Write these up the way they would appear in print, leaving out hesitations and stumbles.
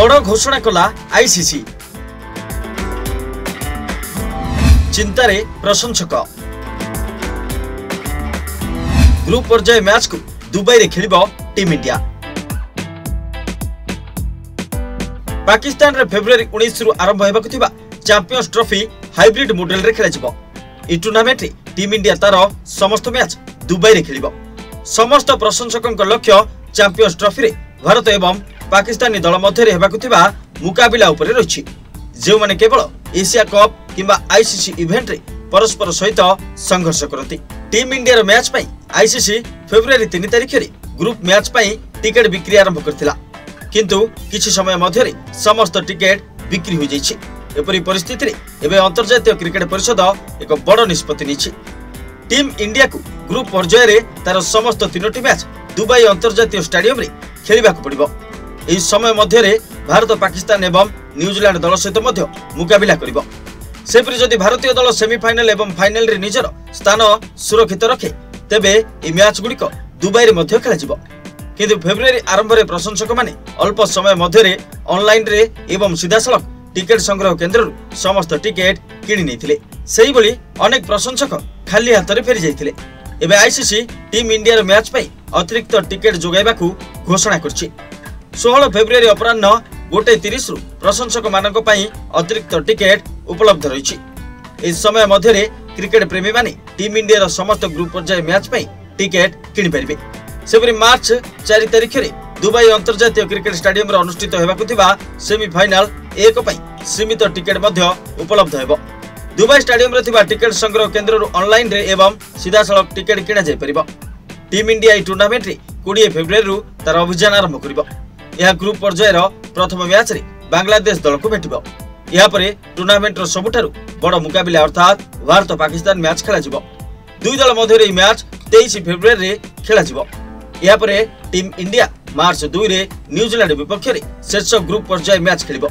बड़ घोषणा कला आईसीसी। चिंतारे प्रशंसक। ग्रुप पर्याय मैच को दुबई रे खेलिबो टीम इंडिया। पाकिस्तान रे फेब्रुआरी 19 रु आरंभ हेबाकु थिबा चैंपियंस ट्रॉफी हाइब्रिड मॉडल रे खेलाजिबो। ई टूर्नामेंट रे टीम इंडिया तार समस्त मैच दुबई रे खेलिबो। समस्त प्रशंसकक लक्ष्य चैंपियंस ट्रॉफी रे भारत एवं पाकिस्तानी दल मध्य हेबाकु थिबा मुकाबिला उपरे रहिछि, जे माने केवल एशिया कप किंबा आईसीसी इवेंट रे परस्पर सहित संघर्ष करती। टीम इंडिया रो मैच पई आईसीसी फेब्रुआरी 3 तारिख रे ग्रुप मैच पई टिकट बिक्री आरंभ करथिला, किंतु किछि समय मध्य रे समस्त टिकट बिक्री हो जाइछि। एपरि परिस्थिति रे एबे अंतर्जातीय क्रिकेट परिषद एक बड़ निष्पत्ति निछि। टीम इंडिया को ग्रुप पर्याय रे तार समस्त 3टी मैच दुबई अंतर्जातीय स्टेडियम रे खेलिबाकू पड़िबो। एही समय मध्य रे भारत पाकिस्तान एवं न्यूजीलैंड दल सहित मध्य मुकाबिला करिबो। सेपरि जदि भारतीय दल सेमीफाइनल एवं फाइनल रे निजर स्थान सुरक्षित रखे तेबे ए मैच गुडिक दुबई रे मध्य खेलाजिबो। किंतु फेब्रुआरी आरंभ रे प्रशंसक माने अल्प समय मध्य रे ऑनलाइन रे एवं सीधासलख टिकेट संग्रह केन्द्र समस्त टिकेट किनि नैथिले। सेही बोली अनेक प्रशंसक खाली हाथ रे फेरी जाइथिले। एबे आईसीसी टीम इंडिया रो मैच पई अतिरिक्त टिकेट जोगाइबाकू घोषणा करछि। 16 फेब्रुआरी अपराह्न 1:30 रु प्रशंसक मानक पई अतिरिक्त टिकेट उपलब्ध रहिछि। ए समय मध्य रे क्रिकेट प्रेमी माने टीम इंडिया रो समस्त ग्रुप पर्याय मैच पई टिकेट किनि परिबे। सेपरि मार्च 4 तारिख रे दुबई अंतर्जातीय क्रिकेट स्टेडियम रे अनुष्ठित हेबाकू थिबा सेमीफाइनल 1 पई सीमित टिकेट मध्य उपलब्ध हेबो। दुबई स्टेडियम रे थिबा टिकेट संग्रह केन्द्र रु ऑनलाइन रे एवं सीधासलख टिकेट किना जाय परिबो। टीम इंडिया ई टूर्नामेंट रे 20 फेब्रुआरी रु तार अभियान आरंभ करिबो। यह ग्रुप पर्याय रो प्रथम मैच रे बांग्लादेश दल को भेटिबो। या परे टूर्नामेंट रो सबुठारु बड़ मुकाबिला अर्थात भारत पाकिस्तान मैच खेलाजिबो। दुई दल मध्य रे मैच 23 फेब्रुआरी रे खेलाजिबो। या परे टीम इंडिया मार्च 2 रे न्यूजीलैंड विपक्ष रे शीर्ष ग्रुप पर्याय मैच खेलिबो।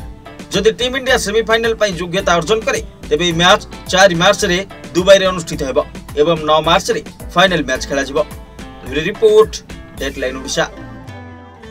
जदि टीम इंडिया सेमीफाइनल पई योग्यता अर्जन करे तेबे मैच 4 मार्च रे दुबई रे अनुष्ठित हेबो एवं 9 मार्च रे फाइनल मैच खेलाजिबो। Report deadline Odisha.